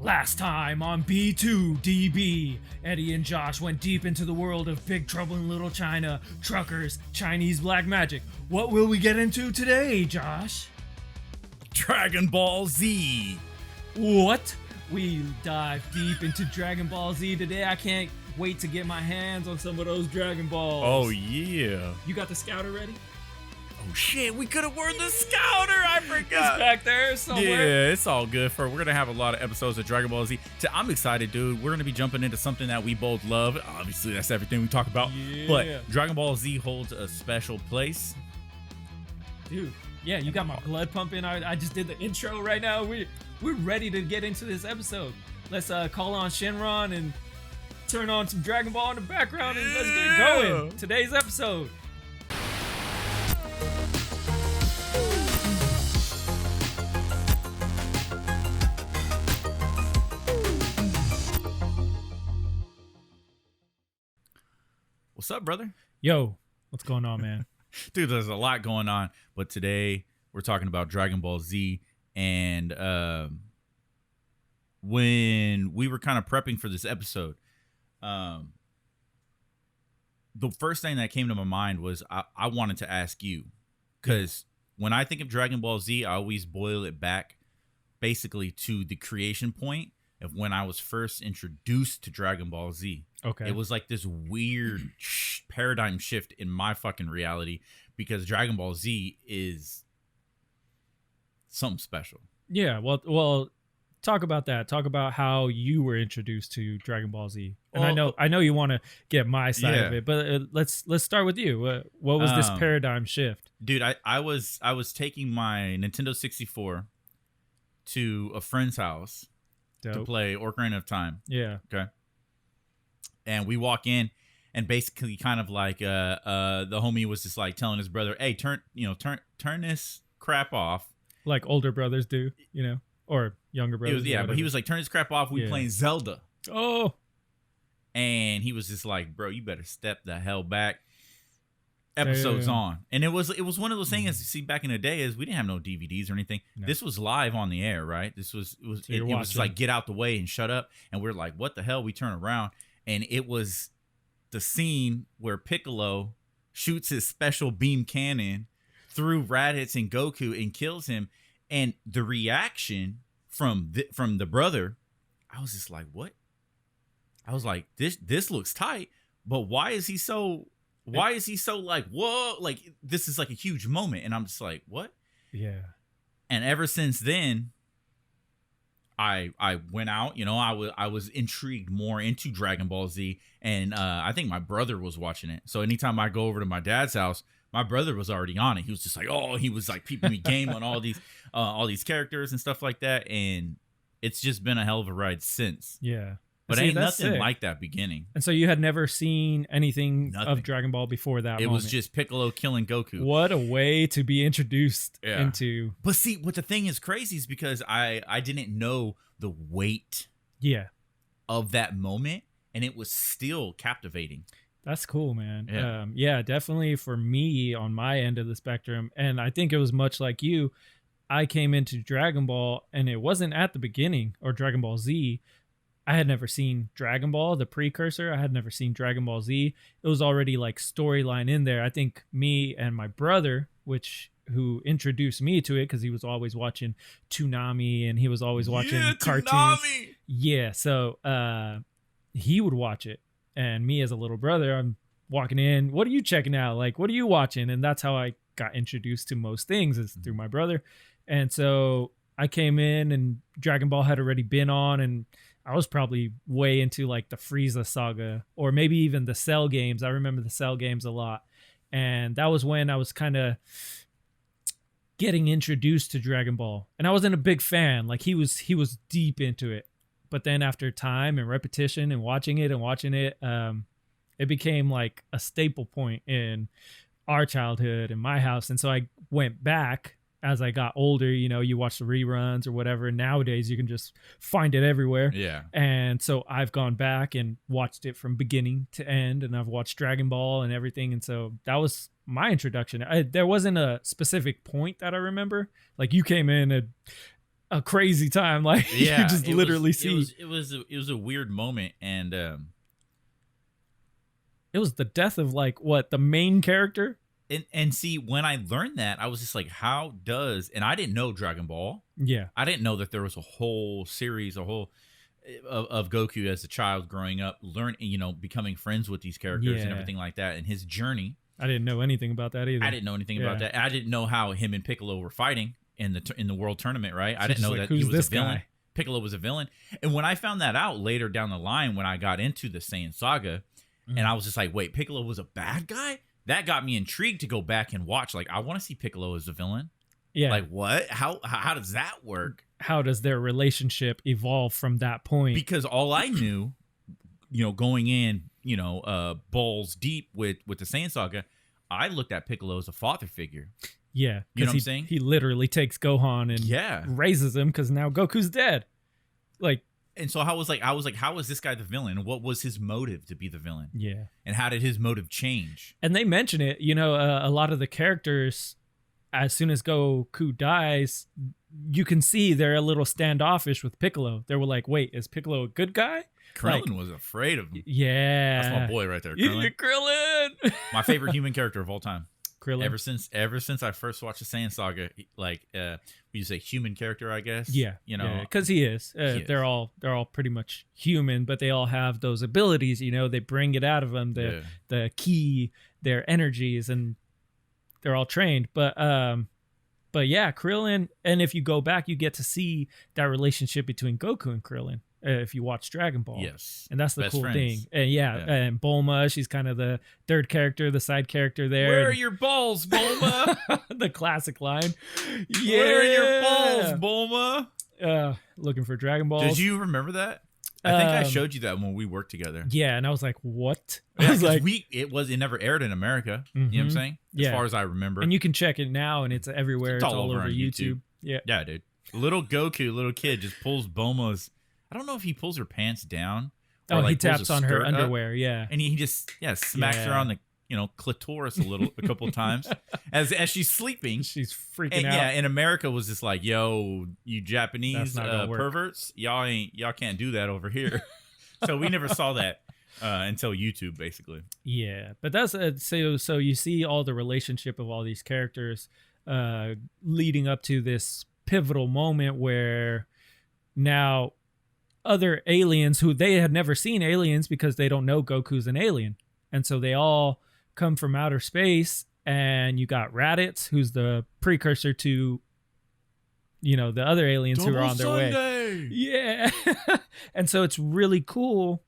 Last time on B2DB, Eddie and Josh went deep into the world of Big Trouble in Little China, truckers, Chinese black magic. What will we get into today, Josh? Dragon Ball Z. What? We dive deep into Dragon Ball Z today. I can't wait to get my hands on some of those Dragon Balls. Oh, yeah. You got the scouter ready? Oh, shit. We could have worn the scouter. I forgot. It's back there somewhere. Yeah, it's all good. We're going to have a lot of episodes of Dragon Ball Z. I'm excited, dude. We're going to be jumping into something that we both love. Obviously, that's everything we talk about. Yeah. But Dragon Ball Z holds a special place. Dude, yeah, you got my blood pumping. I just did the intro right now. We're ready to get into this episode. Let's call on Shenron and turn on some Dragon Ball in the background and let's get going. Today's episode. What's up, brother? Yo, what's going on, man? Dude, there's a lot going on, but today we're talking about Dragon Ball Z. And when we were kind of prepping for this episode, the first thing that came to my mind was I wanted to ask you, because when I think of Dragon Ball Z, I always boil it back basically to the creation point of when I was first introduced to Dragon Ball Z. Okay. It was like this weird paradigm shift in my fucking reality, because Dragon Ball Z is something special. Yeah, well, talk about that. Talk about how you were introduced to Dragon Ball Z. And well, I know you want to get my side of it, but let's start with you. What was this paradigm shift? Dude, I was taking my Nintendo 64 to a friend's house to play Ocarina of Time. Yeah. Okay. And we walk in, and basically kind of like the homie was just like telling his brother, "Hey, turn this crap off." Like older brothers do, or younger brothers. But he was like, "Turn this crap off. We playing Zelda." Oh. And he was just like, "Bro, you better step the hell back." Episode's on, and it was one of those things. You see, back in the day, is we didn't have no DVDs or anything. No. This was live on the air, right? It was like, get out the way and shut up. And we're like, what the hell? We turn around, and it was the scene where Piccolo shoots his special beam cannon through Raditz and Goku and kills him. And the reaction from the brother, I was just like, what? I was like, this looks tight, but why is he so like, whoa, like this is like a huge moment? And I'm just like, what? Yeah. And ever since then, I went out, I was intrigued more into Dragon Ball Z, and I think my brother was watching it. So anytime I go over to my dad's house, my brother was already on it. He was just like, he was like peeping me game on all these characters and stuff like that, and it's just been a hell of a ride since. Yeah. But ain't nothing like that beginning. And so you had never seen anything of Dragon Ball before that moment. It was just Piccolo killing Goku. What a way to be introduced into. But see, what the thing is crazy is because I didn't know the weight of that moment, and it was still captivating. That's cool, man. Yeah, definitely for me on my end of the spectrum. And I think it was much like you. I came into Dragon Ball, and it wasn't at the beginning, or Dragon Ball Z. I had never seen Dragon Ball, the precursor. I had never seen Dragon Ball Z. It was already like storyline in there. I think me and my brother, who introduced me to it because he was always watching Toonami and he was always watching cartoons. Toonami! Yeah, so he would watch it. And me as a little brother, I'm walking in, what are you checking out? Like, what are you watching? And that's how I got introduced to most things, is through my brother. And so I came in and Dragon Ball had already been on, and I was probably way into like the Frieza saga, or maybe even the Cell games. I remember the Cell games a lot. And that was when I was kind of getting introduced to Dragon Ball. And I wasn't a big fan. Like he was deep into it. But then after time and repetition and watching it, it became like a staple point in our childhood in my house. And so I went back as I got older. You watch the reruns or whatever. And nowadays you can just find it everywhere. Yeah. And so I've gone back and watched it from beginning to end, and I've watched Dragon Ball and everything. And so that was my introduction. There wasn't a specific point that I remember. Like you came in and a crazy time. Like Yeah, you just literally see it was a weird moment, and it was the death of like what the main character. and see, when I learned that, I was just like, how does, and I didn't know Dragon Ball. Yeah, I didn't know that there was a whole series, of Goku as a child growing up, becoming friends with these characters and Yeah. everything like that, and his journey. I didn't know anything about that either. I didn't know anything about Yeah. that. I didn't know how him and Piccolo were fighting in the world tournament, right? I So didn't just know like, that who's he was this a villain. guy? Piccolo was a villain. And when I found that out later down the line, when I got into the Saiyan saga, and I was just like, wait, Piccolo was a bad guy? That got me intrigued to go back and watch. Like, I want to see Piccolo as a villain. Yeah. Like, what? How does that work? How does their relationship evolve from that point? Because all I knew, going in, balls deep with the Saiyan saga, I looked at Piccolo as a father figure. Yeah. You know what I'm he, saying? He literally takes Gohan and raises him because now Goku's dead. Like, and so I was like, how is this guy the villain? What was his motive to be the villain? yeah. And how did his motive change? And they mention it, a lot of the characters, as soon as Goku dies, you can see they're a little standoffish with Piccolo. They were like, wait, is Piccolo a good guy? Krillin was afraid of him. Yeah. That's my boy right there, Yeah, Krillin. Krillin. My favorite human character of all time. Krillin. Ever since I first watched the Saiyan saga, you say human character, I guess. Yeah. Because he is. They're all pretty much human, but they all have those abilities. They bring it out of them. The key, their energies, and they're all trained. But yeah, Krillin. And if you go back, you get to see that relationship between Goku and Krillin. If you watch Dragon Ball. Yes. And that's the Best cool friends. thing. And and Bulma, she's kind of the third character, the side character there. Where are your balls, Bulma? The classic line. Yeah. Where are your balls, Bulma? Looking for Dragon Balls. Did you remember that? I think I showed you that when we worked together. Yeah, and I was like, what? Yeah, I was like, it never aired in America. You know what I'm saying? As far as I remember. And you can check it now, and it's everywhere. It's all over on YouTube. Yeah. Yeah, dude. Little Goku, little kid, just pulls Bulma's. I don't know if he pulls her pants down. Or he pulls taps a on her skirt up, underwear. Yeah. and he just smacks her on the clitoris a couple times as she's sleeping. She's freaking out. Yeah, in America was just like, yo, you Japanese work. perverts, y'all can't do that over here. So we never saw that until YouTube, basically. Yeah, but that's so you see all the relationship of all these characters leading up to this pivotal moment where now other aliens who they had never seen aliens because they don't know Goku's an alien, and so they all come from outer space. And you got Raditz, who's the precursor to the other aliens who are on their way. Yeah. And so it's really cool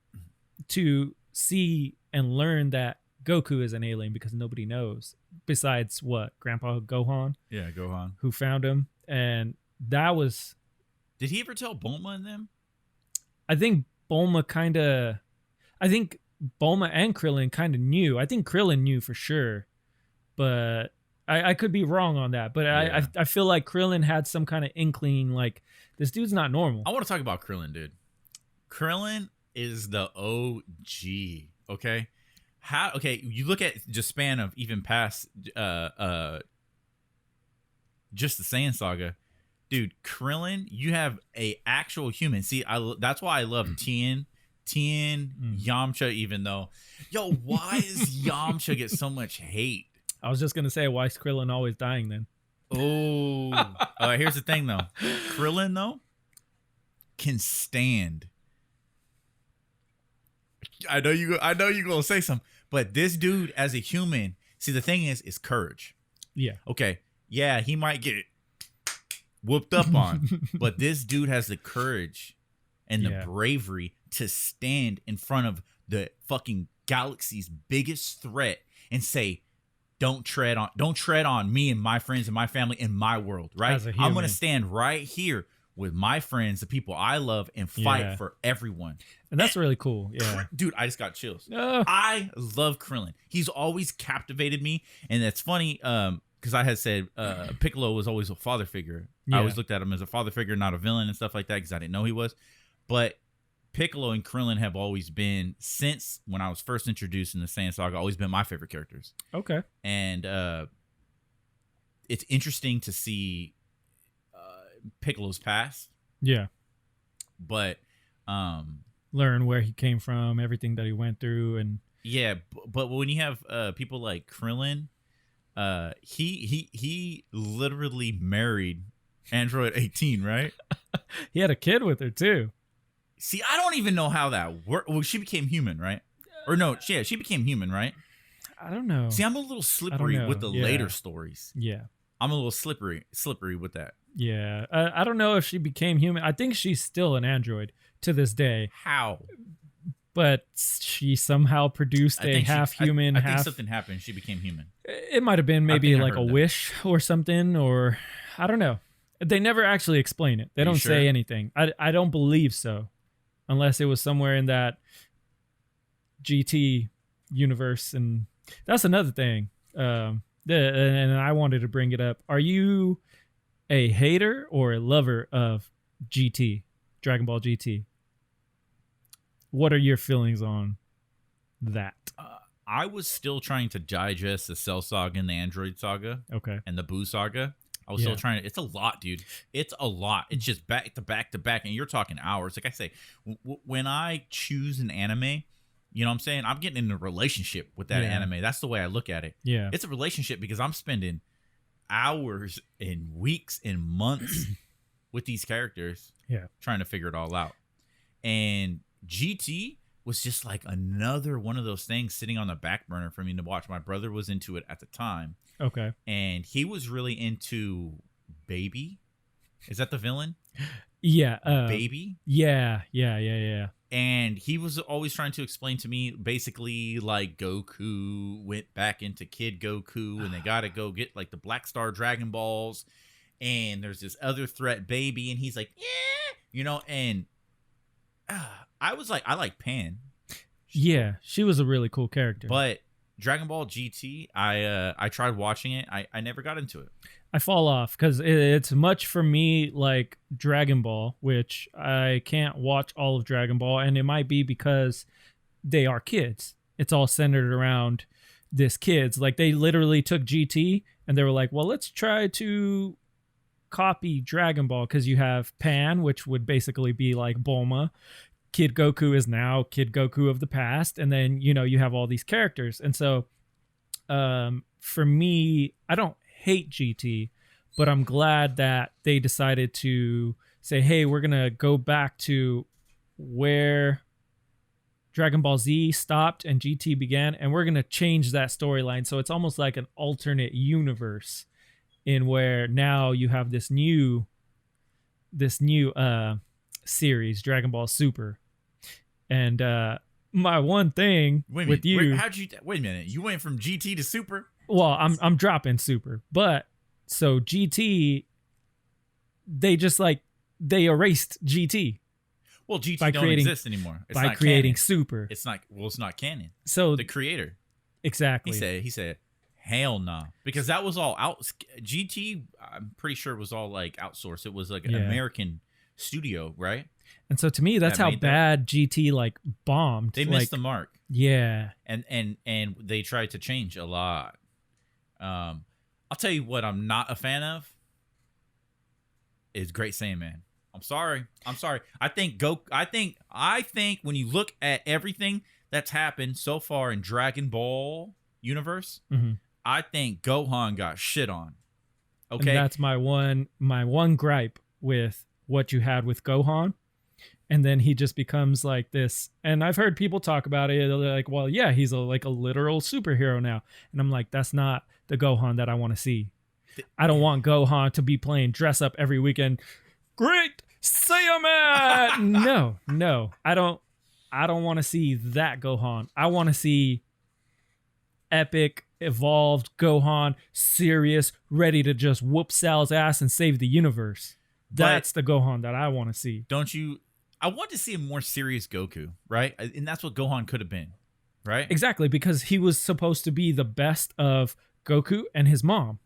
to see and learn that Goku is an alien because nobody knows besides Grandpa Gohan. Yeah, Gohan, who found him. And that was, did he ever tell Bulma and them? I think Bulma and Krillin kind of knew. I think Krillin knew for sure, but I could be wrong on that. But yeah. I feel like Krillin had some kind of inkling, like, this dude's not normal. I want to talk about Krillin, dude. Krillin is the OG, okay? You look at just span of even past just the Saiyan saga. Dude, Krillin, you have a actual human. See, that's why I love Tien, Yamcha, even though, why does Yamcha get so much hate? I was just gonna say, why is Krillin always dying then? Oh, here's the thing though. Krillin though can stand. I know you're gonna say something, but this dude as a human, see, the thing is courage. Yeah. Okay. Yeah, he might get whooped up on, but this dude has the courage and the bravery to stand in front of the fucking galaxy's biggest threat and say, don't tread on me and my friends and my family and my world, right? I'm going to stand right here with my friends, the people I love, and fight for everyone. And that's really cool. Yeah. Dude, I just got chills. I love Krillin. He's always captivated me. And that's funny because I had said Piccolo was always a father figure. I always looked at him as a father figure, not a villain and stuff like that because I didn't know he was. But Piccolo and Krillin have always been, since when I was first introduced in the Saiyan saga, always been my favorite characters. Okay. And it's interesting to see Piccolo's past, Yeah. but Learn where he came from, everything that he went through, and yeah, but when you have people like Krillin, he literally married Android 18, right? he had a kid with her too. See, I don't even know how that worked. Well, she became human, right? Or no, she became human, right? I don't know. See, I'm a little slippery with the later stories. Yeah. I'm a little slippery with that. Yeah. I don't know if she became human. I think she's still an android to this day. How? But she somehow produced a half human, I half. think something happened. She became human. It might have been maybe like a wish or something, or I don't know. They never actually explain it. They don't say anything. I don't believe so, unless it was somewhere in that GT universe. And that's another thing. And I wanted to bring it up. Are you a hater or a lover of GT, Dragon Ball GT? What are your feelings on that? I was still trying to digest the Cell Saga and the Android Saga. Okay. And the Boo Saga. I was still trying to. It's a lot, dude. It's a lot. It's just back to back to back. And you're talking hours. Like I say, when I choose an anime, you know what I'm saying? I'm getting in a relationship with that anime. That's the way I look at it. Yeah. It's a relationship because I'm spending hours and weeks and months with these characters. Yeah. Trying to figure it all out. And GT was just like another one of those things sitting on the back burner for me to watch. My brother was into it at the time. Okay. And he was really into Baby. Is that the villain? Yeah. Baby? Yeah. And he was always trying to explain to me basically like Goku went back into Kid Goku and they got to go get like the Black Star Dragon Balls. And there's this other threat, Baby. And he's like, yeah, you know, and I was like, I like Pan. Yeah, she was a really cool character. But Dragon Ball GT, I tried watching it. I never got into it. I fall off because it's much for me like Dragon Ball, which I can't watch all of Dragon Ball. And it might be because they are kids. It's all centered around this kids. Like they literally took GT and they were like, well, let's try to copy Dragon Ball because you have Pan, which would basically be like Bulma. Kid Goku is now Kid Goku of the past. And then, you know, you have all these characters. And so for me, I don't hate GT, but I'm glad that they decided to say, hey, we're going to go back to where Dragon Ball Z stopped and GT began, and we're going to change that storyline. So it's almost like an alternate universe in where now you have this new series, Dragon Ball Super. And my one thing with you, wait a minute, you went from GT to Super? Well, I'm dropping Super, but so GT, they erased GT. Well, GT don't exist anymore. It's by not creating canon. Super. It's not canon. So the creator, exactly. He said, hell no, because that was all out. GT, I'm pretty sure it was all like outsourced. It was like an American studio, right? And so to me, that's how bad GT like bombed. They missed the mark. Yeah, and they tried to change a lot. I'll tell you what I'm not a fan of is Great Saiyaman. I'm sorry. I think when you look at everything that's happened so far in Dragon Ball universe, I think Gohan got shit on. Okay. And that's my one gripe with what you had with Gohan. And then he just becomes like this. And I've heard people talk about it. They're like, well, yeah, he's like a literal superhero now. And I'm like, that's not the Gohan that I want to see. I don't want Gohan to be playing dress up every weekend. Great Saiyaman! No. I don't want to see that Gohan. I want to see epic, evolved Gohan, serious, ready to just whoop Sal's ass and save the universe. That's the Gohan that I want to see. Don't you? I want to see a more serious Goku, right? And that's what Gohan could have been, right? Exactly, because he was supposed to be the best of Goku and his mom.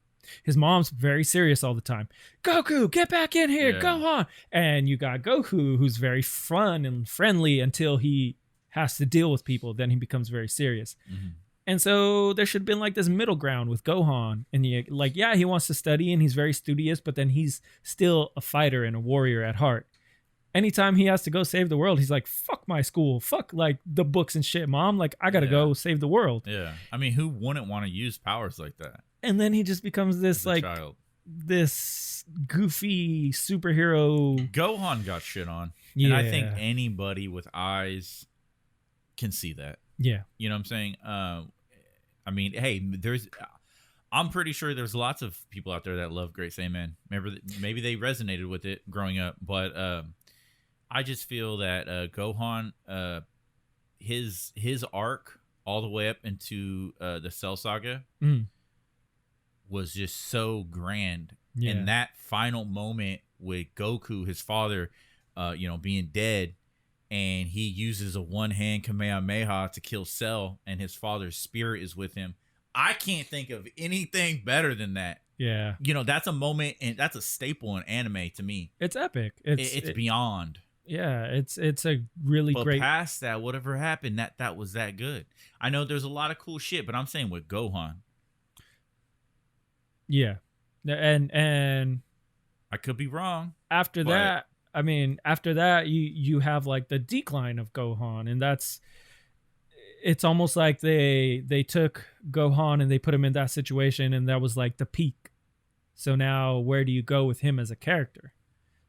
His mom's very serious all the time. Goku, get back in here, Gohan. And you got Goku, who's very fun and friendly until he has to deal with people. Then he becomes very serious. And so there should have been like this middle ground with Gohan. And he, like, yeah, he wants to study and he's very studious, but then he's still a fighter and a warrior at heart. Anytime he has to go save the world, he's like, fuck my school. Fuck like the books and shit, mom. Like, I got to go save the world. Yeah. I mean, who wouldn't want to use powers like that? And then he just becomes this like child. This goofy superhero. Gohan got shit on. Yeah. And I think anybody with eyes can see that. Yeah. You know what I'm saying? I mean, hey, I'm pretty sure there's lots of people out there that love Great Saiyaman. Maybe they resonated with it growing up, but I just feel that Gohan, his arc all the way up into the Cell Saga was just so grand. Yeah. And that final moment with Goku, his father, being dead, and he uses a one-hand Kamehameha to kill Cell, and his father's spirit is with him. I can't think of anything better than that. Yeah. That's a moment, and that's a staple in anime to me. It's epic. It's beyond. Yeah, it's a really great. But past that, whatever happened, that was that good. I know there's a lot of cool shit, but I'm saying with Gohan. Yeah. And I could be wrong. After that, you have like the decline of Gohan, and it's almost like they took Gohan and they put him in that situation, and that was like the peak. So now where do you go with him as a character?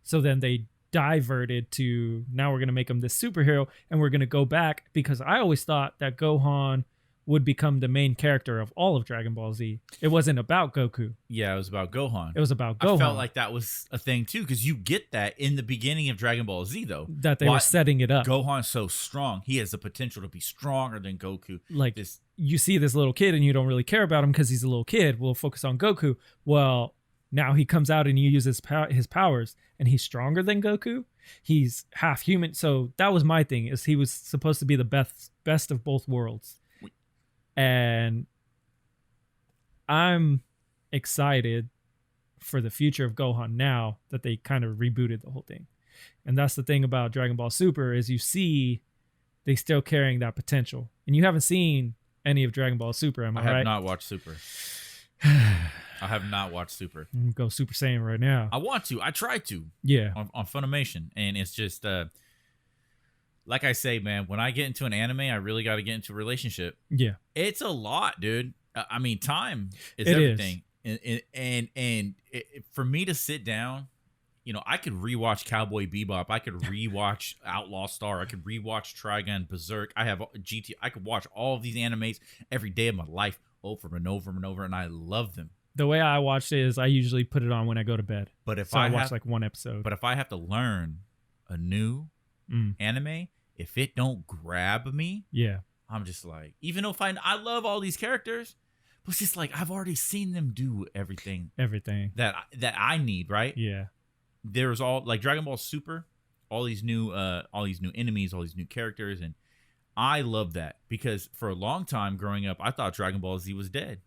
So then they diverted to, now we're going to make him this superhero, and we're going to go back, because I always thought that Gohan would become the main character of all of Dragon Ball Z. It wasn't about Goku. Yeah, it was about Gohan. It was about Gohan. I felt like that was a thing too, because you get that in the beginning of Dragon Ball Z, though. That they were setting it up. Gohan's so strong. He has the potential to be stronger than Goku. Like, you see this little kid and you don't really care about him because he's a little kid. We'll focus on Goku. Well, now he comes out and he uses his powers, and he's stronger than Goku. He's half human. So that was my thing, is he was supposed to be the best of both worlds. And I'm excited for the future of Gohan now that they kind of rebooted the whole thing. And that's the thing about Dragon Ball Super, is you see they still carrying that potential. And you haven't seen any of Dragon Ball Super, am I right? I have not watched Super. I have not watched Super. Go Super Saiyan right now. I want to. I tried to. Yeah. On Funimation. And it's just... like I say, man, when I get into an anime, I really got to get into a relationship. Yeah. It's a lot, dude. I mean, time is it everything. And for me to sit down, I could rewatch Cowboy Bebop. I could rewatch Outlaw Star. I could rewatch Trigun, Berserk. I have GT. I could watch all of these animes every day of my life over and over and over, and I love them. The way I watch it is I usually put it on when I go to bed. But if I watch like one episode. But if I have to learn a new anime, if it don't grab me, yeah, I'm just like, even though I love all these characters, but it's just like I've already seen them do everything that I need, right? Yeah. There's all like Dragon Ball Super, all these new enemies, all these new characters, and I love that, because for a long time growing up, I thought Dragon Ball Z was dead.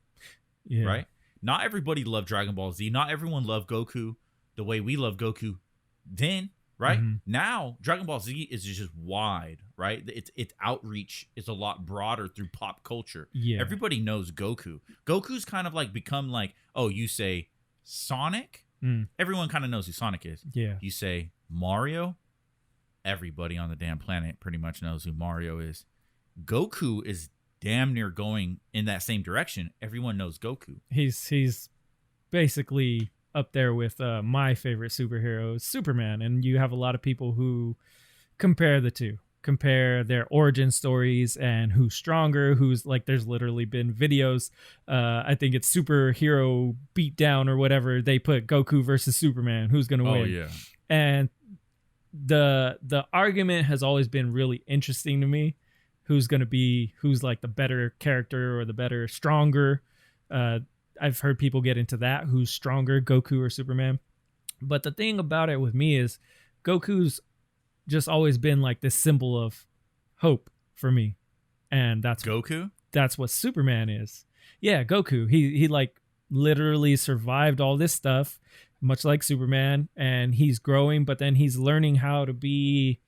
Yeah. Right? Not everybody loved Dragon Ball Z. Not everyone loved Goku the way we love Goku then. Right? Mm-hmm. Now, Dragon Ball Z is just wide, right? Its outreach is a lot broader through pop culture. Yeah. Everybody knows Goku. Goku's kind of like become like, oh, you say Sonic? Everyone kind of knows who Sonic is. Yeah. You say Mario? Everybody on the damn planet pretty much knows who Mario is. Goku is damn near going in that same direction. Everyone knows Goku. He's basically up there with my favorite superhero, Superman, and you have a lot of people who compare the two, compare their origin stories and who's stronger, who's like, there's literally been videos, I think it's Superhero Beatdown or whatever, they put Goku versus Superman, who's gonna win. Yeah. And the argument has always been really interesting to me, who's like the better character or the better, stronger. I've heard people get into that, who's stronger, Goku or Superman. But the thing about it with me is Goku's just always been like this symbol of hope for me. And that's Goku? That's what Superman is. Yeah, Goku. He like literally survived all this stuff, much like Superman, and he's growing, but then he's learning how to be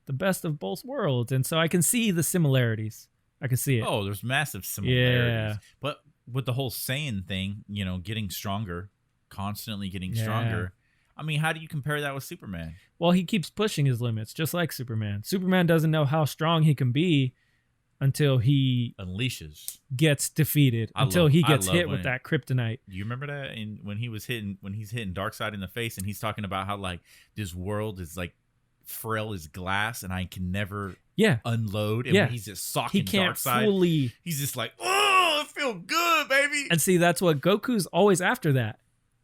the best of both worlds. And so I can see the similarities. I can see it. Oh, there's massive similarities. Yeah. But with the whole Saiyan thing, getting stronger, constantly getting stronger. I mean, how do you compare that with Superman? Well, he keeps pushing his limits, just like Superman. Superman doesn't know how strong he can be until he unleashes, gets defeated, until he gets hit with that kryptonite. Do you remember that? When he's hitting Darkseid in the face, and he's talking about how like this world is like frail as glass, and I can never unload. And when he's just socking Darkseid, he's just like, oh, I feel good, baby. And see, that's what Goku's always after. That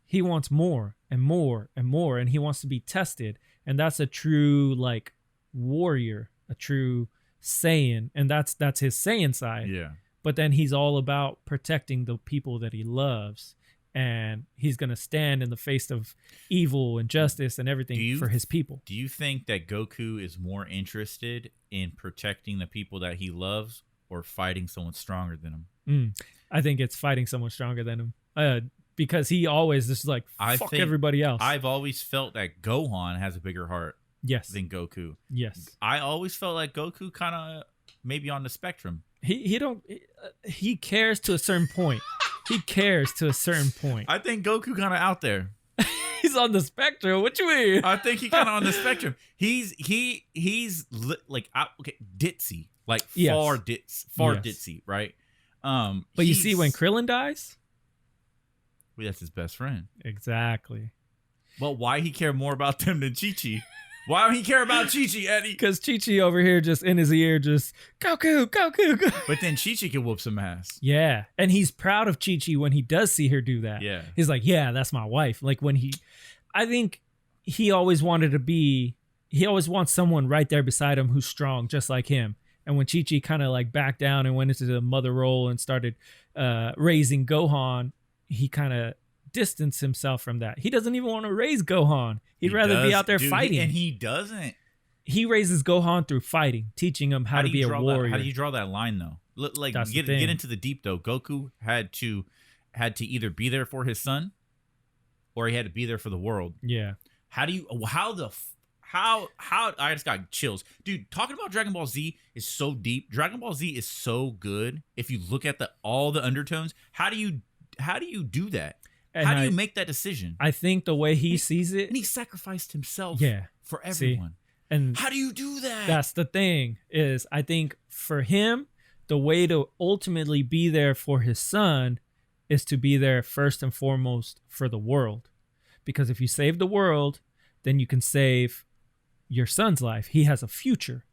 he wants more and more and more, and he wants to be tested. And that's a true like warrior, a true Saiyan, and that's his Saiyan side. Yeah. But then he's all about protecting the people that he loves, and he's gonna stand in the face of evil and justice and everything for his people. Do you think that Goku is more interested in protecting the people that he loves or fighting someone stronger than him? I think it's fighting someone stronger than him. Because he always just like fuck everybody else. I've always felt that Gohan has a bigger heart. Yes. Than Goku. Yes. I always felt like Goku kind of maybe on the spectrum. He cares to a certain point. He cares to a certain point. I think Goku kind of out there. He's on the spectrum. What you mean? I think he kind of on the spectrum. He's like ditzy, like far ditzy, right? But you see when Krillin dies? Well, that's his best friend. Exactly. Well, why he care more about them than Chi-Chi? Why don't he care about Chi-Chi, Eddie? Because Chi-Chi over here just in his ear just, Goku, Goku, Goku. But then Chi-Chi can whoop some ass. Yeah. And he's proud of Chi-Chi when he does see her do that. Yeah. He's like, yeah, that's my wife. Like I think he always wanted to be, he always wants someone right there beside him who's strong, just like him. And when Chi-Chi kind of like backed down and went into the mother role and started raising Gohan, he kind of distanced himself from that. He doesn't even want to raise Gohan. He'd rather be out there fighting. And he doesn't. He raises Gohan through fighting, teaching him how to be a warrior. How do you draw that line though? Like get into the deep though. Goku had to either be there for his son, or he had to be there for the world. Yeah. How I just got chills, dude. Talking about Dragon Ball Z is so deep. Dragon Ball Z is so good. If you look at all the undertones, how do you do that? And how do you make that decision? I think the way he sees it, and he sacrificed himself for everyone. See? And how do you do that? That's the thing, is I think for him, the way to ultimately be there for his son is to be there first and foremost for the world. Because if you save the world, then you can save your son's life. He has a future.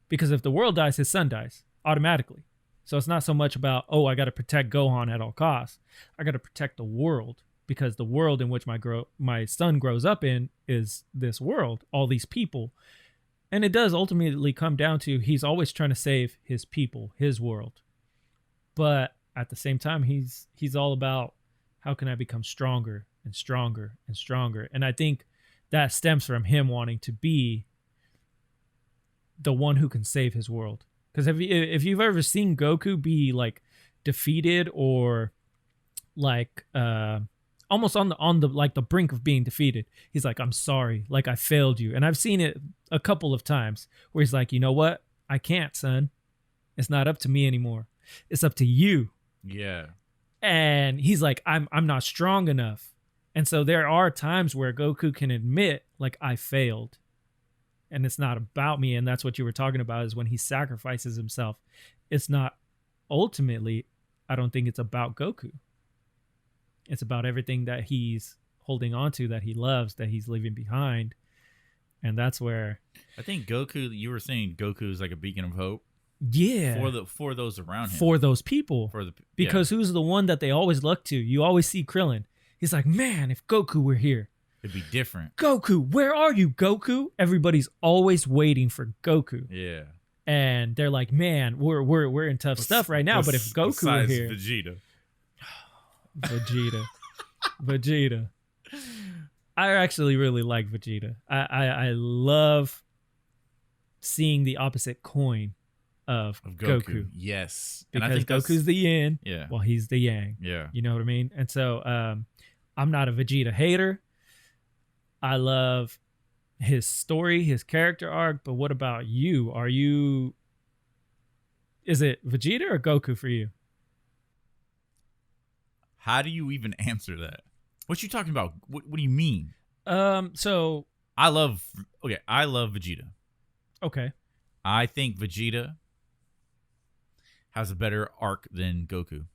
Because if the world dies, his son dies automatically. So it's not so much about, I got to protect Gohan at all costs. I got to protect the world, because the world in which my son grows up in is this world, all these people. And it does ultimately come down to he's always trying to save his people, his world. But at the same time, he's all about how can I become stronger and stronger and stronger. And I think that stems from him wanting to be the one who can save his world. Because if you've ever seen Goku be like defeated or like almost on the like the brink of being defeated, he's like, I'm sorry, like I failed you. And I've seen it a couple of times where he's like, you know what? I can't, son. It's not up to me anymore. It's up to you. Yeah. And he's like, I'm not strong enough. And so there are times where Goku can admit, like, I failed. And it's not about me. And that's what you were talking about, is when he sacrifices himself. It's not ultimately, I don't think it's about Goku. It's about everything that he's holding on to, that he loves, that he's leaving behind. And that's where I think Goku, you were saying Goku is like a beacon of hope. Yeah. For those around him. For those people. Because who's the one that they always look to? You always see Krillin. He's like, man, if Goku were here, it'd be different. Goku, where are you, Goku? Everybody's always waiting for Goku. Yeah. And they're like, man, we're in tough stuff right now. But if Goku were here, Vegeta. I actually really like Vegeta. I love seeing the opposite coin of Goku. Yes. Because and I think Goku's the yin, yeah, while he's the yang. Yeah. You know what I mean? And so I'm not a Vegeta hater. I love his story, his character arc, but what about you? Are you Is it Vegeta or Goku for you? How do you even answer that? What you talking about? What do you mean? So I love Vegeta. okay. I think Vegeta has a better arc than Goku.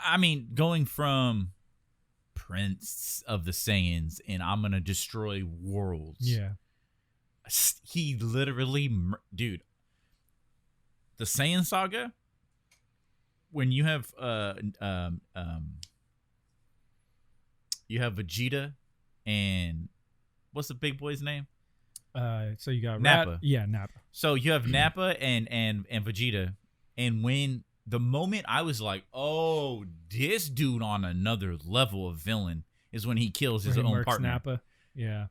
I mean, going from Prince of the Saiyans and I'm gonna destroy worlds. Yeah. He literally, dude. The Saiyan saga. When you have you have Vegeta and what's the big boy's name? So you got Nappa. Nappa. So you have Nappa and Vegeta, and when the moment I was like, oh, this dude on another level of villain is when he kills his own partner. Nappa. Yeah.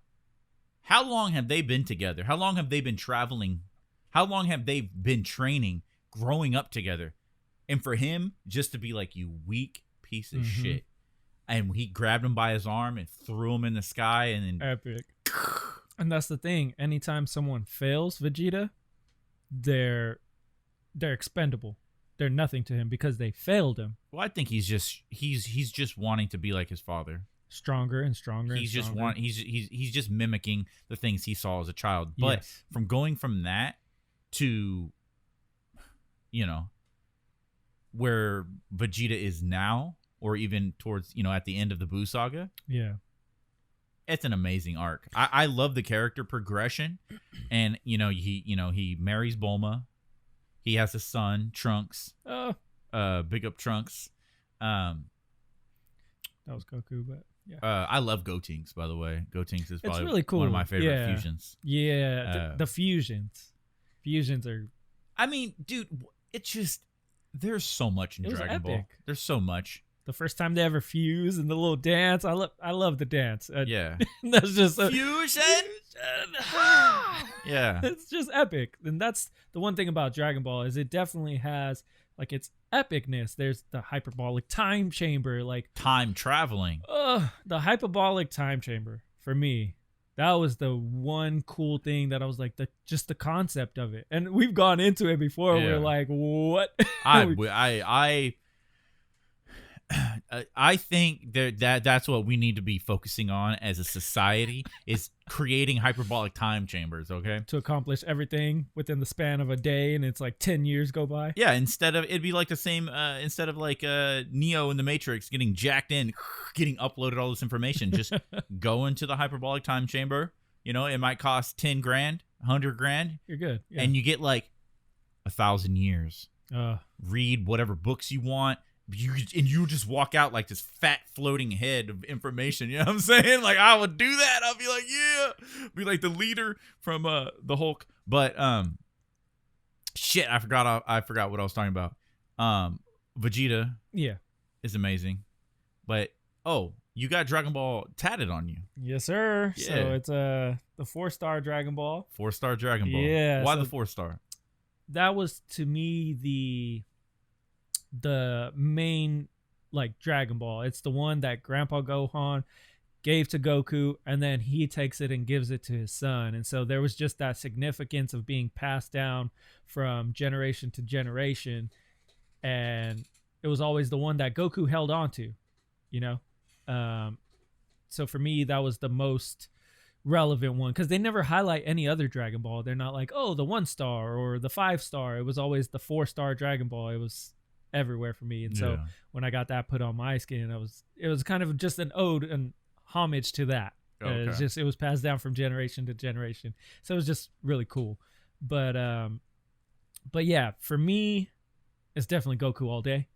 How long have they been together? How long have they been traveling? How long have they been training, growing up together? And for him just to be like, you weak piece of shit. And he grabbed him by his arm and threw him in the sky. And then Epic. And that's the thing. Anytime someone fails Vegeta, they're expendable. They're nothing to him because they failed him. Well, I think he's just wanting to be like his father. Stronger and stronger. He's and stronger. He's just mimicking the things he saw as a child. But from going from that to, you know, where Vegeta is now, or even towards, you know, at the end of the Buu saga. Yeah. It's an amazing arc. I love the character progression. And, he marries Bulma. He has a son, Trunks. Big up Trunks. That was Goku, but yeah. I love Gotenks, by the way. Gotenks is probably really cool. one of my favorite fusions. Yeah, the fusions. Fusions are... I mean, dude, it's just... There's so much in Dragon Ball. There's so much. The first time they ever fuse and the little dance, I love the dance. Yeah, that's just fusion. Yeah, it's just epic, and that's the one thing about Dragon Ball is it definitely has like its epicness. There's the hyperbolic time chamber, like time traveling. The hyperbolic time chamber for me. That was the one cool thing that I was like, just the concept of it, and we've gone into it before. Yeah. We're like, what? I think that's what we need to be focusing on as a society is creating hyperbolic time chambers, okay? To accomplish everything within the span of a day, and it's like 10 years go by. Yeah, it'd be like the same, instead of like Neo in the Matrix getting jacked in, getting uploaded all this information, just go into the hyperbolic time chamber. You know, it might cost 10 grand, 100 grand. You're good. Yeah. And you get like 1,000 years. Read whatever books you want. You just walk out like this fat floating head of information. You know what I'm saying? Like I would do that. I'll be like, yeah, be like the leader from the Hulk. But shit, I forgot what I was talking about. Vegeta, is amazing. But you got Dragon Ball tatted on you. Yes, sir. Yeah. So it's the 4-star Dragon Ball. 4-star Dragon Ball. Yeah. Why the 4-star? That was to me the main like Dragon Ball. It's the one that Grandpa Gohan gave to Goku, and then he takes it and gives it to his son. And so there was just that significance of being passed down from generation to generation, and it was always the one that Goku held on to, you know. So for me, that was the most relevant one because they never highlight any other Dragon Ball. They're not like, oh, the 1-star or the 5-star. It was always the 4-star Dragon Ball. It was everywhere for me. And so when I got that put on my skin, it was kind of just an ode and homage to that. Okay. It was passed down from generation to generation. So it was just really cool. But yeah, for me, it's definitely Goku all day.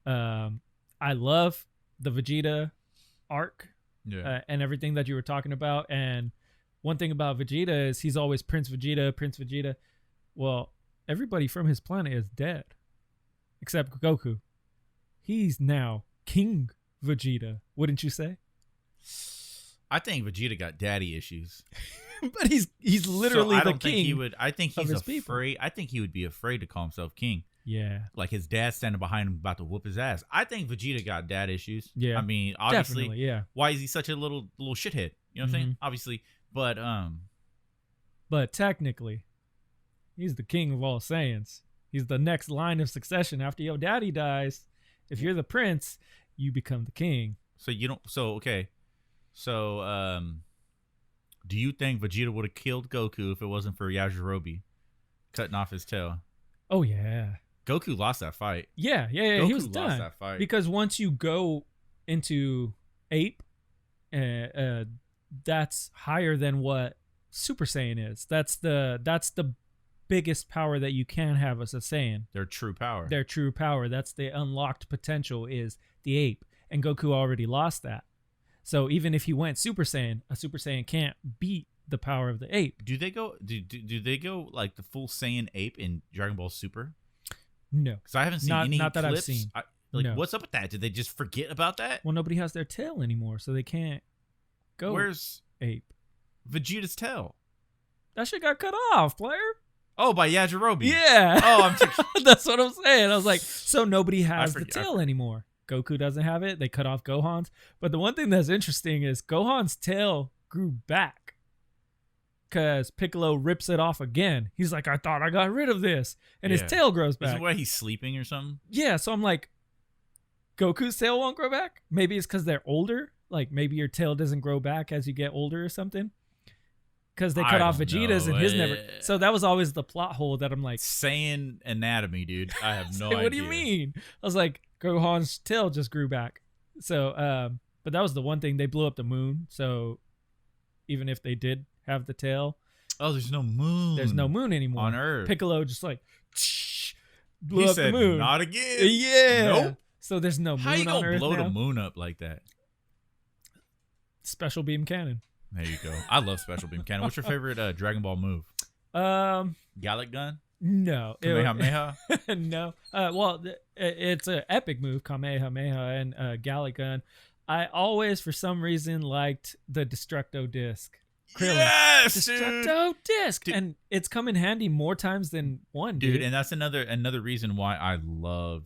I love the Vegeta arc and everything that you were talking about. And one thing about Vegeta is he's always Prince Vegeta. Well, everybody from his planet is dead. Except Goku. He's now King Vegeta, wouldn't you say? I think Vegeta got daddy issues. But he's literally the king. I think he's afraid. I think he would be afraid to call himself king. Yeah. Like his dad standing behind him about to whoop his ass. I think Vegeta got dad issues. Yeah. I mean, obviously. Definitely, yeah. Why is he such a little shithead? You know what I'm saying? Obviously. But technically, He's the king of all Saiyans. He's the next line of succession after your daddy dies. If you're the prince, you become the king. So you don't. So okay. So do you think Vegeta would have killed Goku if it wasn't for Yajirobe cutting off his tail? Oh yeah. Goku lost that fight. Yeah. Goku He was lost done that fight. because once you go into ape, that's higher than what Super Saiyan is. That's the biggest power that you can have as a Saiyan. Their true power. Their true power. That's the unlocked potential is the ape, and Goku already lost that. So even if he went Super Saiyan, a Super Saiyan can't beat the power of the ape. Do they go? Do they go like the full Saiyan ape in Dragon Ball Super? No, Because I haven't seen any not that clips. I've seen. No. No. What's up with that? Did they just forget about that? Well, nobody has their tail anymore, so they can't go. Where's ape? Vegeta's tail? That shit got cut off, player. Oh, by Yajirobe. Yeah. Oh, That's what I'm saying. I was like, so nobody has the I tail anymore. Goku doesn't have it. They cut off Gohan's. But the one thing that's interesting is Gohan's tail grew back because Piccolo rips it off again. He's like, I thought I got rid of this. And his tail grows back. Isn't why he's sleeping or something? Yeah. So I'm like, Goku's tail won't grow back? Maybe it's because they're older. Like maybe your tail doesn't grow back as you get older or something. Because they cut off Vegeta's and his never. So that was always the plot hole that I'm like. Saiyan anatomy, dude. I have no idea. What do you mean? I was like, Gohan's tail just grew back. So, but that was the one thing. They blew up the moon. So even if they did have the tail. Oh, there's no moon. There's no moon anymore. On Earth. Piccolo just like blew up the moon. Not again. Yeah. Nope. So there's no moon on Earth. How you gonna blow now? the moon up like that? Special beam cannon. There you go. I love special beam cannon. What's your favorite Dragon Ball move? Gallic gun? No. Kamehameha? No. Well, it's an epic move, Kamehameha and Gallic gun. I always, for some reason, liked the Destructo disc. Krillin. Yes, Destructo disc, dude. and it's come in handy more times than one, dude. And that's another reason why I love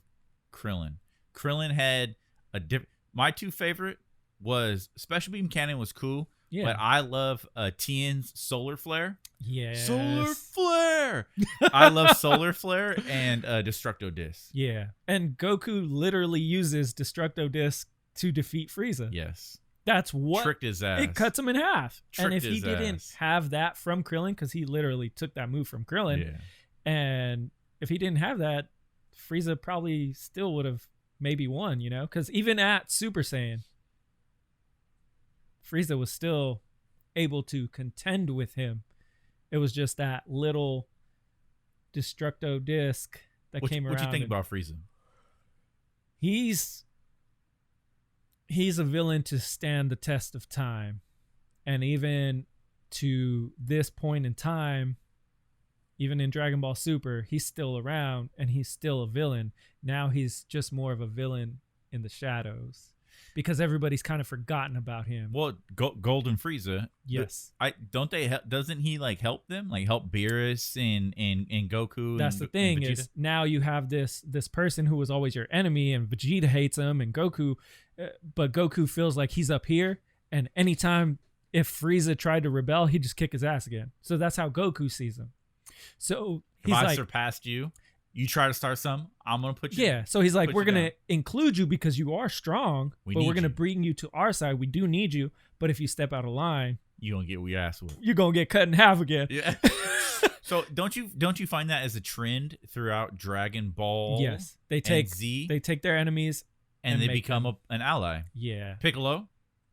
Krillin. Krillin had a different. My two favorite was special beam cannon was cool. Yeah. But I love Tien's solar flare. Yeah. Solar flare. I love solar flare and Destructo disc. Yeah. And Goku literally uses Destructo disc to defeat Frieza. Yes. That's what tricked his ass. It cuts him in half. And if he his didn't ass. have that from Krillin, because he literally took that move from Krillin, and if he didn't have that, Frieza probably still would have maybe won, you know? Because even at Super Saiyan, Frieza was still able to contend with him. It was just that little Destructo disc that came around. What you think about Frieza? He's a villain to stand the test of time. And even to this point in time, even in Dragon Ball Super, he's still around and he's still a villain. Now he's just more of a villain in the shadows because everybody's kind of forgotten about him. Well, Golden Frieza. Yes. Doesn't he like help them? Like help Beerus and Goku? That's the thing is now you have this person who was always your enemy and Vegeta hates him and Goku, but Goku feels like he's up here and anytime if Frieza tried to rebel, he'd just kick his ass again. So that's how Goku sees him. So he's if I like, surpassed you, you try to start something, I'm gonna put you. Yeah. So he's like, we're gonna include you because you are strong, but we're gonna bring you to our side. We do need you, but if you step out of line, you're gonna get your ass whooped. You're gonna get cut in half again. Yeah. So don't you find that as a trend throughout Dragon Ball? Yes. They take Z. They take their enemies and they become an ally. Yeah. Piccolo.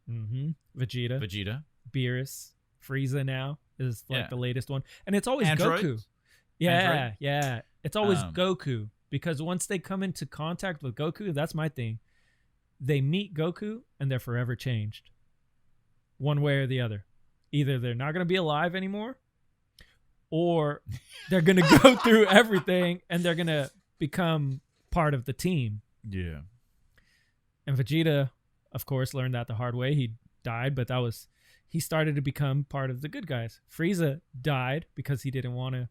Mm-hmm. Vegeta. Beerus. Frieza now is like the latest one. And it's always Goku. Yeah. Yeah. It's always Goku. Because once they come into contact with Goku, that's my thing. They meet Goku and they're forever changed. One way or the other. Either they're not going to be alive anymore or they're going to go through everything and they're going to become part of the team. Yeah. And Vegeta, of course, learned that the hard way. He died, but he started to become part of the good guys. Frieza died because he didn't want to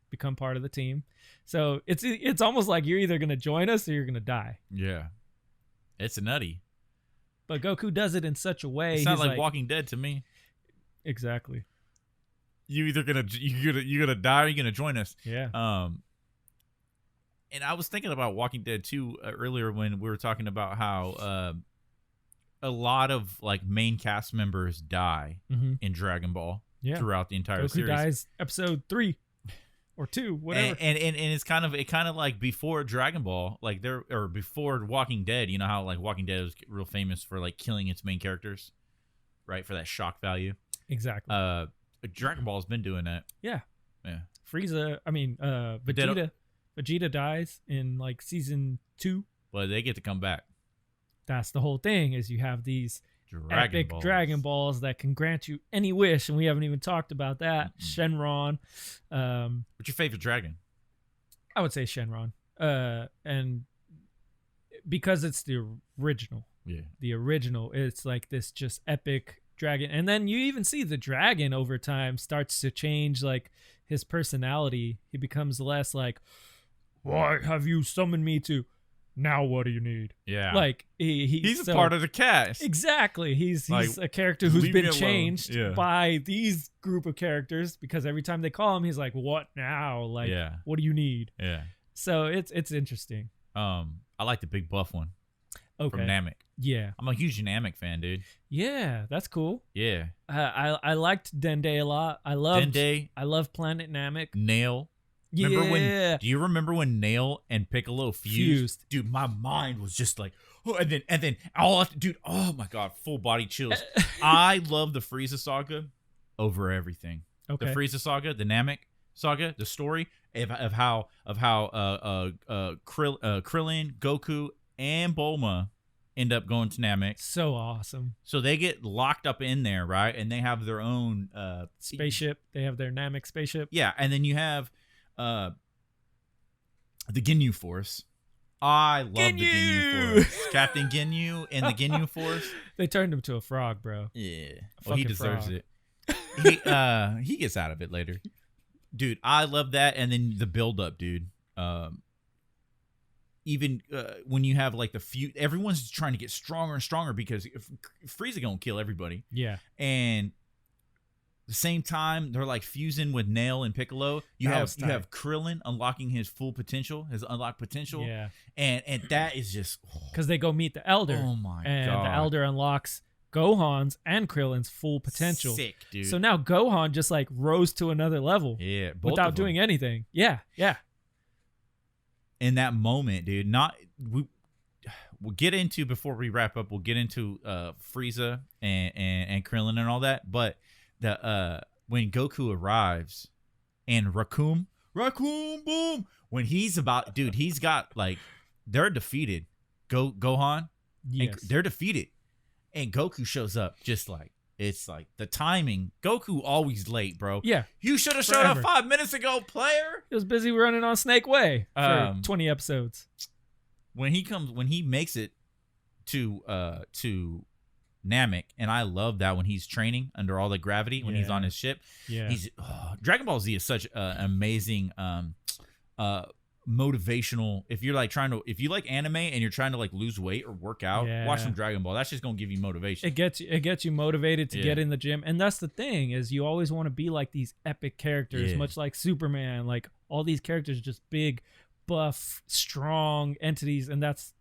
become part of the team. So it's almost like you're either going to join us or you're going to die. Yeah. It's nutty. But Goku does it in such a way. It sounds like Walking Dead to me. Exactly. you're gonna die or you're gonna join us. Yeah. And I was thinking about Walking Dead too earlier when we were talking about how a lot of like main cast members die in Dragon Ball throughout the entire Goku series. dies episode 3 or 2, whatever. And it's kind of like before Dragon Ball, like or before Walking Dead. You know how like Walking Dead was real famous for like killing its main characters, right? For that shock value. Exactly. Dragon Ball has been doing that. Yeah. Yeah. Frieza. I mean, Vegeta dies in like season 2. But they get to come back. That's the whole thing. Is you have these epic Balls. Dragon Balls that can grant you any wish, and we haven't even talked about that. Shenron. What's your favorite dragon? I would say Shenron. And because it's the original. Yeah. The original, it's like this just epic dragon. And then you even see the dragon over time starts to change like his personality. He becomes less like, why have you summoned me to? Now what do you need? Yeah. Like he's a part of the cast. Exactly. He's like, a character who's been changed yeah. by these group of characters because every time they call him, he's like, what now? Like, what do you need? Yeah. So it's interesting. I like the big buff one. Okay. From Namek. Yeah. I'm a huge Namek fan, dude. Yeah, that's cool. Yeah. I liked Dende a lot. I loved Dende. I love Planet Namek. Nail. Do you remember when Nail and Piccolo fused? Dude, my mind was just like, oh, and then dude, oh my god, full body chills. I love the Frieza saga over everything. Okay. The Frieza saga, the Namek saga, the story of how Krillin, Goku, and Bulma end up going to Namek. So awesome. So they get locked up in there, right? And they have their own spaceship. They have their Namek spaceship. Yeah, and then you have the Ginyu Force. I love the Ginyu Force. Captain Ginyu and the Ginyu Force. They turned him to a frog, bro. Yeah. Well, he deserves it. He gets out of it later. Dude, I love that. And then the build up, dude. Even when you have like the few, everyone's trying to get stronger and stronger because Frieza gonna kill everybody. Yeah. And the same time, they're like fusing with Nail and Piccolo. You have Krillin unlocking his full potential, his unlocked potential. Yeah. And that is just because they go meet the Elder. Oh my god. And the Elder unlocks Gohan's and Krillin's full potential. Sick, dude. So now Gohan just like rose to another level. Yeah. Without doing anything. Yeah. Yeah. In that moment, dude, we'll get into before we wrap up. We'll get into Frieza and Krillin and all that, but when Goku arrives and Raccoon boom, when he's about, dude, he's got like they're defeated. Gohan, yes, they're defeated, and Goku shows up just like it's like the timing. Goku always late, bro. Yeah, you should have showed up 5 minutes ago, player. He was busy running on Snake Way for 20 episodes. When he makes it to Namek, and I love that when he's training under all the gravity when he's on his ship. Yeah, Dragon Ball Z is such an amazing motivational. If you like anime and you're trying to like lose weight or work out, watch some Dragon Ball. That's just gonna give you motivation. It gets you motivated to get in the gym, and that's the thing is you always want to be like these epic characters, much like Superman. Like all these characters, just big, buff, strong entities, and that's.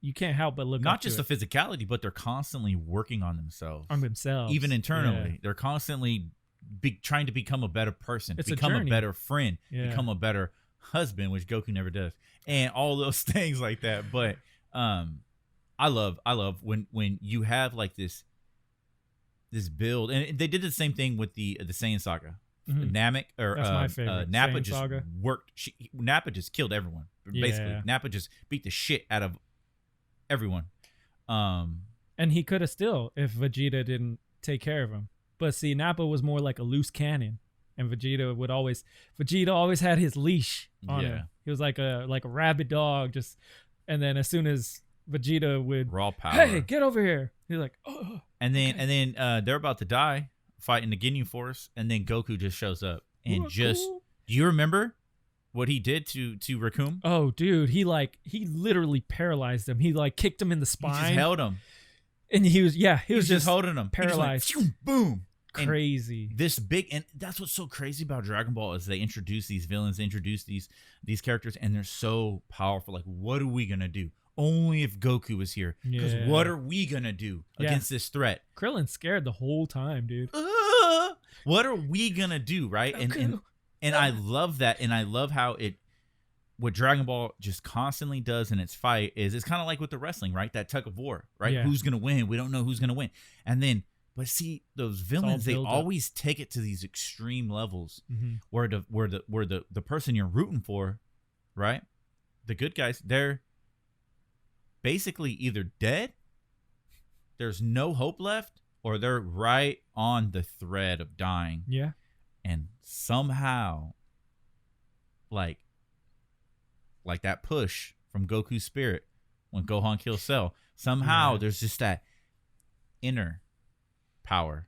You can't help but look not just the physicality, but they're constantly working on themselves. Even internally. Yeah. They're constantly trying to become a better person, become a better friend, become a better husband, which Goku never does. And all those things like that. But I love when you have like this build. And they did the same thing with the Saiyan saga. Mm-hmm. Namek or that's my favorite. Nappa Saiyan just saga. Worked. Nappa just killed everyone. Basically, Nappa just beat the shit out of everyone. And he could have still if Vegeta didn't take care of him. But see, Nappa was more like a loose cannon, and Vegeta always had his leash on him. He was like a rabid dog, just. And then as soon as Vegeta would raw power, hey, get over here, he's like, oh. And then they're about to die fighting the Ginyu Force, and then Goku just shows up and do you remember what he did to Raccoon? Oh, dude, he literally paralyzed him. He like kicked him in the spine. He just held him. And he was just holding him. paralyzed. Boom. crazy. This big, and that's what's so crazy about Dragon Ball is they introduce these villains, introduce these characters, and they're so powerful. Like, what are we gonna do? Only if Goku was here. Because what are we gonna do against this threat? Krillin's scared the whole time, dude. What are we gonna do, right? And I love that, and I love how what Dragon Ball just constantly does in its fight is it's kind of like with the wrestling, right? That tug of war, right? Yeah. Who's gonna win? We don't know who's gonna win. And then, but see, those villains, they always take it to these extreme levels where the person you're rooting for, right? The good guys, they're basically either dead, there's no hope left, or they're right on the thread of dying. Yeah. And somehow, like that push from Goku's spirit when Gohan kills Cell, somehow there's just that inner power.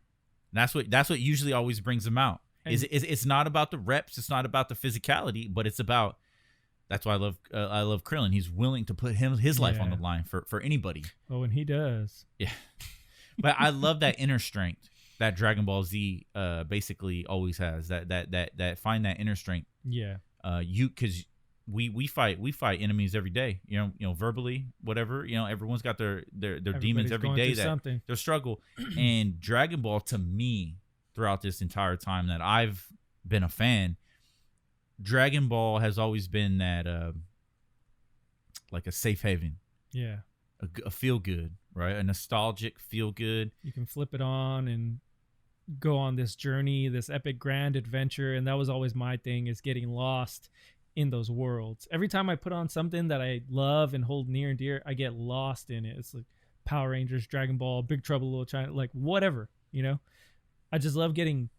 And that's what usually always brings him out. It's not about the reps, it's not about the physicality, but it's about. That's why I love Krillin. He's willing to put his life on the line for anybody. Oh, and he does. Yeah, but I love that inner strength that Dragon Ball Z basically always has. That find that inner strength. Yeah. Because we fight enemies every day. You know, verbally, whatever. You know, everyone's got their demons every day their struggle. And Dragon Ball, to me, throughout this entire time that I've been a fan, Dragon Ball has always been that like a safe haven. Yeah. A feel good, right? A nostalgic feel good. You can flip it on and go on this journey, this epic grand adventure, and that was always my thing, is getting lost in those worlds. Every time I put on something that I love and hold near and dear, I get lost in it. It's like Power Rangers, Dragon Ball, Big Trouble in Little China, like whatever, you know. I just love getting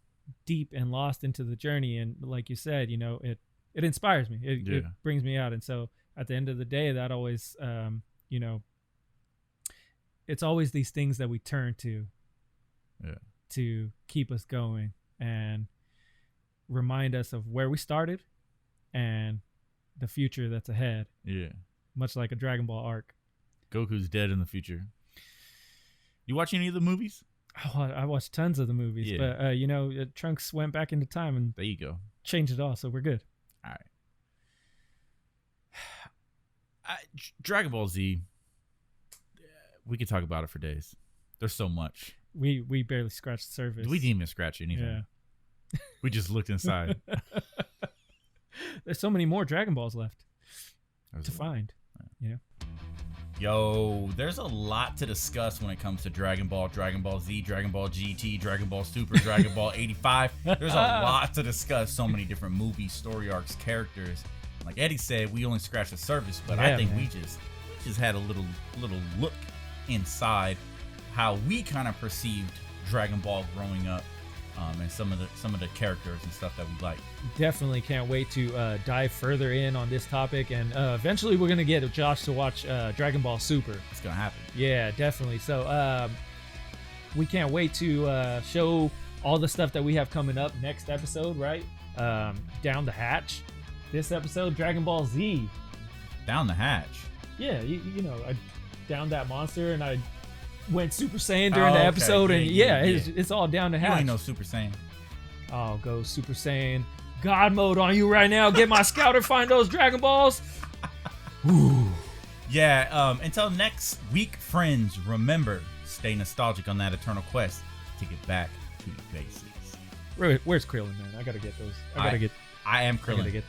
deep and lost into the journey, and like you said, you know, it inspires me. It brings me out, and so at the end of the day, that always, you know, it's always these things that we turn to, to keep us going and remind us of where we started and the future that's ahead. Yeah, much like a Dragon Ball arc. Goku's dead in the future. You watch any of the movies? I watched tons of the movies, but you know, Trunks went back into time and there you go, changed it all, so we're good. All right. Dragon Ball Z, we could talk about it for days. There's so much. We barely scratched the surface. We didn't even scratch anything. Yeah. We just looked inside. There's so many more Dragon Balls left to find. You know. Yo, there's a lot to discuss when it comes to Dragon Ball, Dragon Ball Z, Dragon Ball GT, Dragon Ball Super, Dragon Ball 85. There's a lot to discuss. So many different movies, story arcs, characters. Like Eddie said, we only scratched the surface, but I think we just had a little look inside how we kind of perceived Dragon Ball growing up, and some of the characters and stuff that we like. Definitely can't wait to dive further in on this topic, and eventually we're gonna get Josh to watch Dragon Ball Super. It's gonna happen. Yeah, definitely. So we can't wait to show all the stuff that we have coming up next episode, right? Down the hatch. This episode, Dragon Ball Z. Down the hatch. Yeah, you know, I downed that monster and I went Super Saiyan during the episode, and it's all down the hatch. You ain't no Super Saiyan. Oh, go Super Saiyan God mode on you right now. Get my scouter, find those Dragon Balls. Woo. Yeah, until next week, friends, remember, stay nostalgic on that eternal quest to get back to the basics. Where's Krillin, man? I gotta get those. I am Krillin.